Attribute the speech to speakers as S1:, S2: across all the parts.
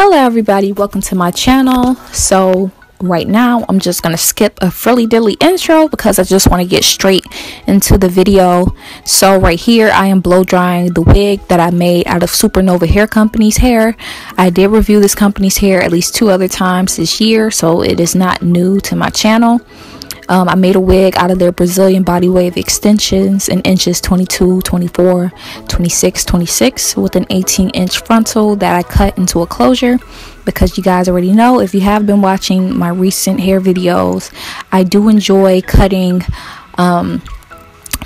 S1: Hello everybody, welcome to my channel. So right now I'm just gonna skip a frilly dilly intro because I just want to get straight into the video. So right here I am blow drying the wig that I made out of SuperNova hair company's hair. I did review this company's hair at least 2 other times this year, so it is not new to my channel. I made a wig out of their Brazilian body wave extensions in inches 22, 24, 26, 26 with an 18-inch frontal that I cut into a closure because you guys already know, if you have been watching my recent hair videos, I do enjoy cutting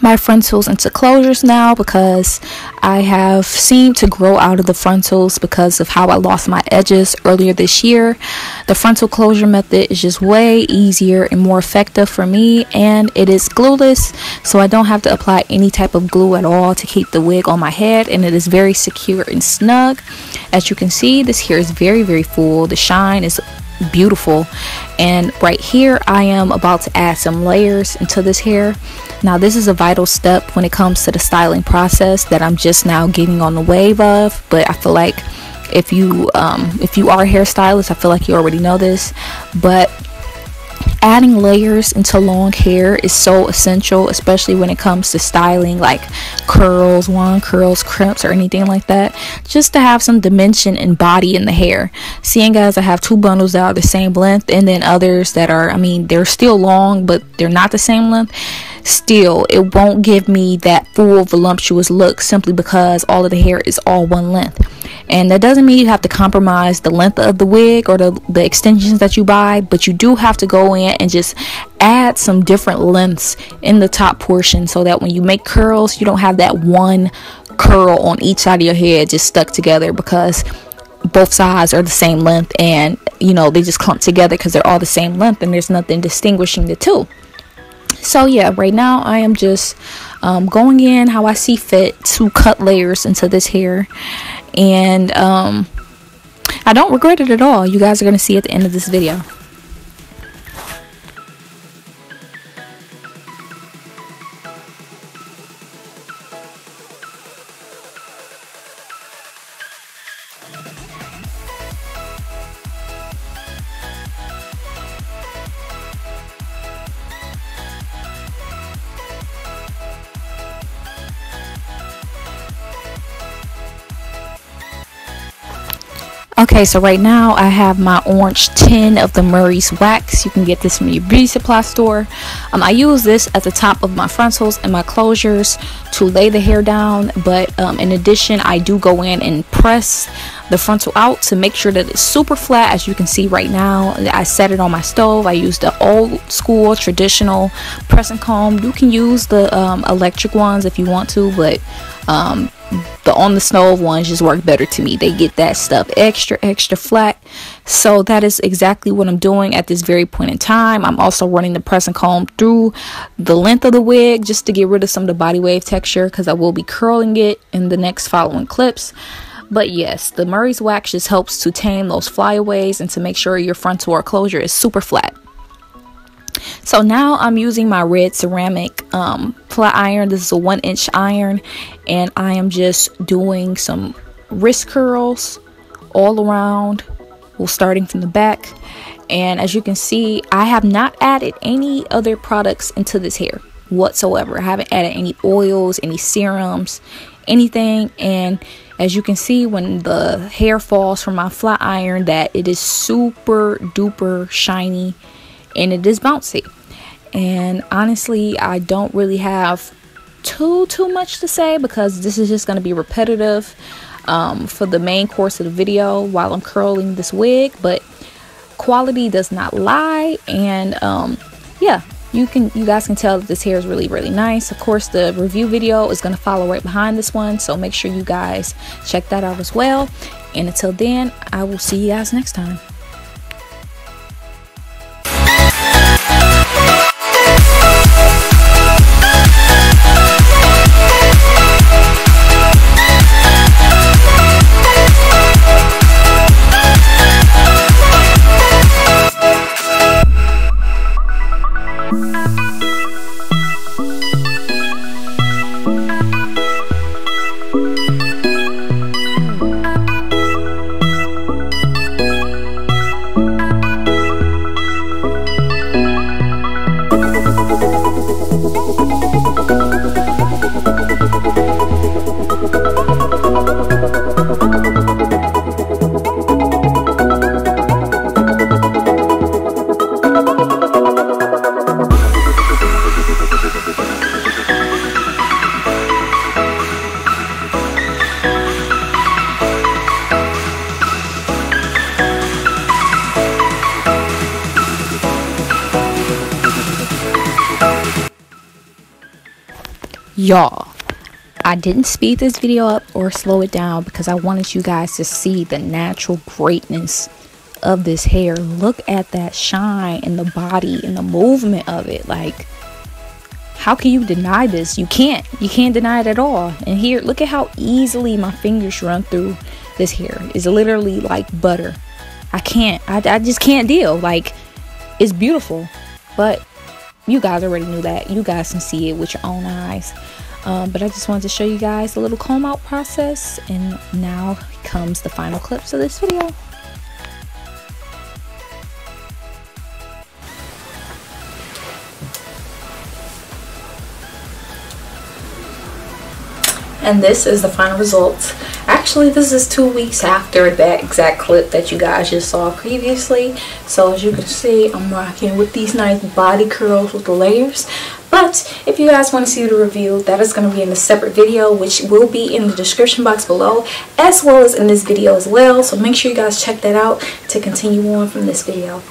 S1: my frontals into closures now because I have seemed to grow out of the frontals because of how I lost my edges earlier this year. The frontal closure method is just way easier and more effective for me, and it is glueless, so I don't have to apply any type of glue at all to keep the wig on my head, and it is very secure and snug. As you can see, this hair is very full. The shine is beautiful, and right here I am about to add some layers into this hair. Now this is a vital step when it comes to the styling process that I'm just now getting on the wave of, but I feel like if you are a hairstylist, I feel like you already know this, but adding layers into long hair is so essential, especially when it comes to styling like curls, wand curls, crimps, or anything like that, just to have some dimension and body in the hair. Seeing as I have 2 bundles that are the same length, and then others that are, I mean, they're still long but they're not the same length, still it won't give me that full voluptuous look simply because all of the hair is all one length. And that doesn't mean you have to compromise the length of the wig or the extensions that you buy, but you do have to go in and just add some different lengths in the top portion so that when you make curls, you don't have that one curl on each side of your head just stuck together because both sides are the same length, and you know, they just clump together because they're all the same length and there's nothing distinguishing the two. So yeah, right now I am just going in how I see fit to cut layers into this hair, and I don't regret it at all. You guys are going to see at the end of this video. Okay, so right now I have my orange tin of the Murray's wax. You can get this from your beauty supply store. I use this at the top of my frontals and my closures to lay the hair down, but in addition I do go in and press the frontal out to make sure that it's super flat. As you can see right now, I set it on my stove. I used the old school traditional pressing comb. You can use the electric ones if you want to, but the on the stove ones just work better to me. They get that stuff extra flat. So that is exactly what I'm doing at this very point in time. I'm also running the pressing comb through the length of the wig just to get rid of some of the body wave texture, because I will be curling it in the next following clips. But yes, the Murray's wax just helps to tame those flyaways and to make sure your frontal or closure is super flat. So now I'm using my red ceramic flat iron. This is a 1-inch iron, and I am just doing some wrist curls all around, well, starting from the back. And as you can see, I have not added any other products into this hair whatsoever. I haven't added any oils, any serums, anything. And as you can see, when the hair falls from my flat iron, that it is super duper shiny and it is bouncy. And honestly, I don't really have too much to say because this is just going to be repetitive for the main course of the video while I'm curling this wig, but quality does not lie. And yeah, you guys can tell that this hair is really nice. Of course, the review video is going to follow right behind this one, so make sure you guys check that out as well. And until then, I will see you guys next time. y'all, I didn't speed this video up or slow it down because I wanted you guys to see the natural greatness of this hair. Look at that shine in the body and the movement of it. Like, how can you deny this? You can't deny it at all. And here, look at how easily my fingers run through this hair. It's literally like butter. I just can't deal. Like, it's beautiful, but you guys already knew that. You guys can see it with your own eyes. But I just wanted to show you guys a little comb out process, and now comes the final clips of this video. And this is the final results. Actually, this is 2 weeks after that exact clip that you guys just saw previously. So as you can see, I'm rocking with these nice body curls with the layers. But if you guys want to see the review, that is going to be in a separate video, which will be in the description box below, as well as in this video as well. So make sure you guys check that out to continue on from this video.